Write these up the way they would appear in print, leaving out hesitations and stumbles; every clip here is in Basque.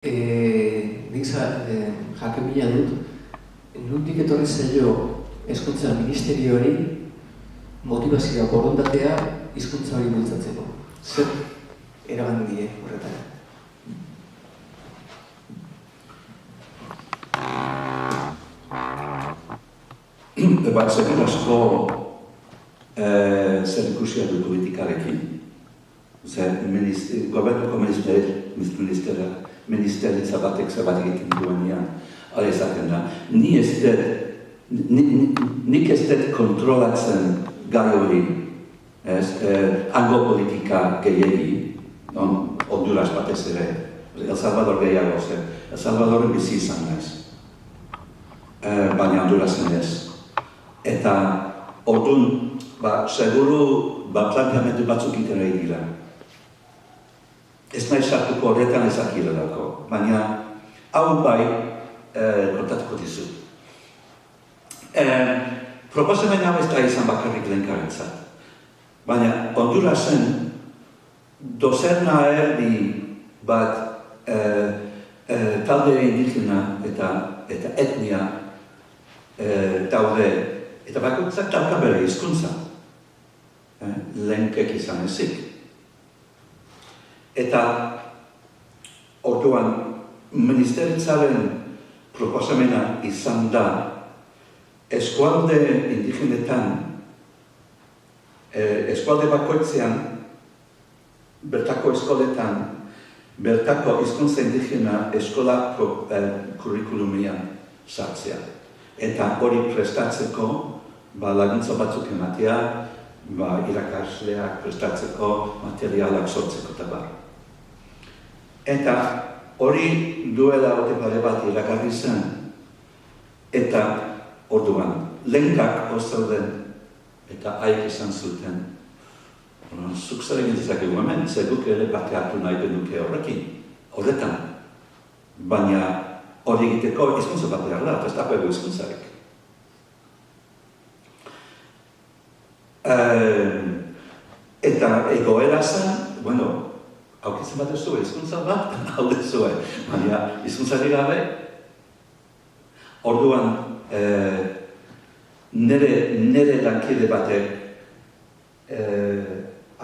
Nik jakin bila dut, nondik etorri zaio hezkuntza ministerioari motivazioa borondatea hizkuntza hori bultzatzeko. Zer eraman die horretan? Zegoen asko zer ikusia du politikarekin. Gobernuko ministeritza batek zerbait egiten duenean, hala esaten da. Nik ez dut kontrolatzen gai hori, hango politika gehiegi, Honduras batez ere, El Salvador gehiago zen. El Salvadoren bizi izan naiz, baina Hondurasen ez. Eta orduan, seguru planteamendu batzuk egiten ari dira. Ez nahi sartuko horretan ezakirelako, baina hau bai kontatuko dizut. Proposamen hau ez da izan bakarrik lehenkarentzat, baina Hondurasen dozena erdi bat talde indigena eta etnia daude, eta bakoitzak dauka bere hizkuntza, lehenkek izan ezik. Eta orduan ministeritzaren proposamena izan da eskualde indigenetan, eskualde bakoitzean, bertako eskoletan, bertako hizkuntza indigena eskola kurrikulumean sartzea. Eta hori prestatzeko laguntza batzuk ematea, irakasleak prestatzeko, materialak sortzeko eta bar. Eta hori duela ote pare bat iragarri zen, eta orduan, lehenkak ozauden eta haik izan zuten. Zuk zer egin dezakegu hemen, zer guk ere parte hartu nahi benuke horretan. Baina hori egiteko hizkuntza bat behar da, ez dago ego hizkuntzarek. Eta egoera zen, aukitzen bat ez zuen, hizkuntza bat, hau ez zuen, baina hizkuntzari gabe, orduan nire lankide batek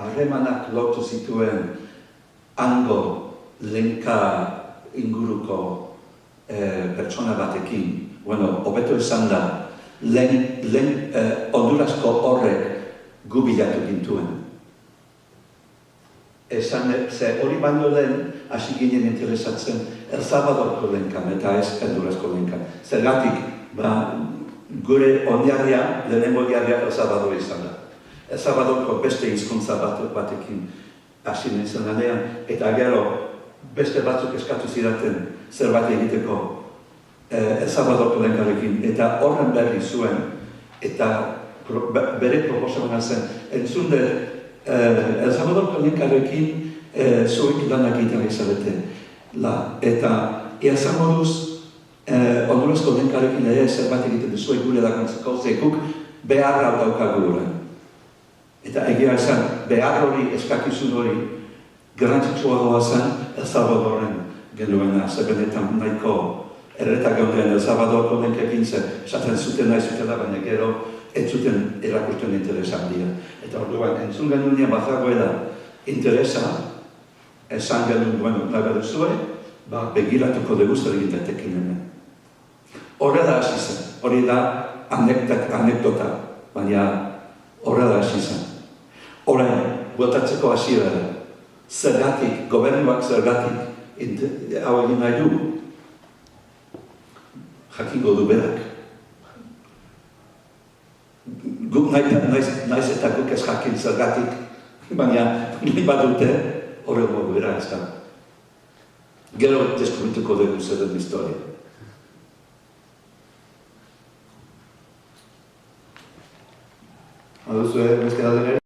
harremanak lortu zituen hango lehenka inguruko pertsona batekin, hobeto esan da, Hondurasko horrek gu bilatu gintuen. Ze hori baino lehen, hasi ginen interesatzen El Salvadorko lehenkan eta ez Hondurasko lehenkan. Zergatik, gure oinarria, lehenengo oinarria El Salvador izan da. El Salvadorko beste hizkuntza batekin hasi nintzen lanean, eta gero beste batzuk eskatu zidaten zerbait egiteko El Salvadorko lehenkarekin, eta horren berri zuen, eta bere proposamena zen, entzun dut, El Salvadorko lehenkarekin zuek lanak egiten izabete. Eta eazan moduz, Hondurasko lehenkarekin ere zerbait egiten zuek gure laguntzeko, zekuk beharra daukagu horren. Eta egia esan, behar hori, eskakizun hori, garrantzitsua zen El Salvadoren genuena, zebenetan nahiko erretak geunden El Salvadorko lehenkekin esaten zuten nahi zutela, baina gero ez zuten erakusten interesa handia. Eta orduan, entzun genunean bazagoela interesa, esan genuen nahi duzue, begiratuko dugu zer egin daitekin hemen. Horrela hasi zen, hori da anekdota, baina horrela hasi zen. Orain, bueltatzeko hasiera da, zergatik, gobernuak zergatik, hau egin nahi du, jakingo du berak. Guk naiz eta guk ez jakin zergatik, baina nahi badute horrego bera ez da. Gero deskubrituko dugu zer den historia. Aduzue, bezkera denera?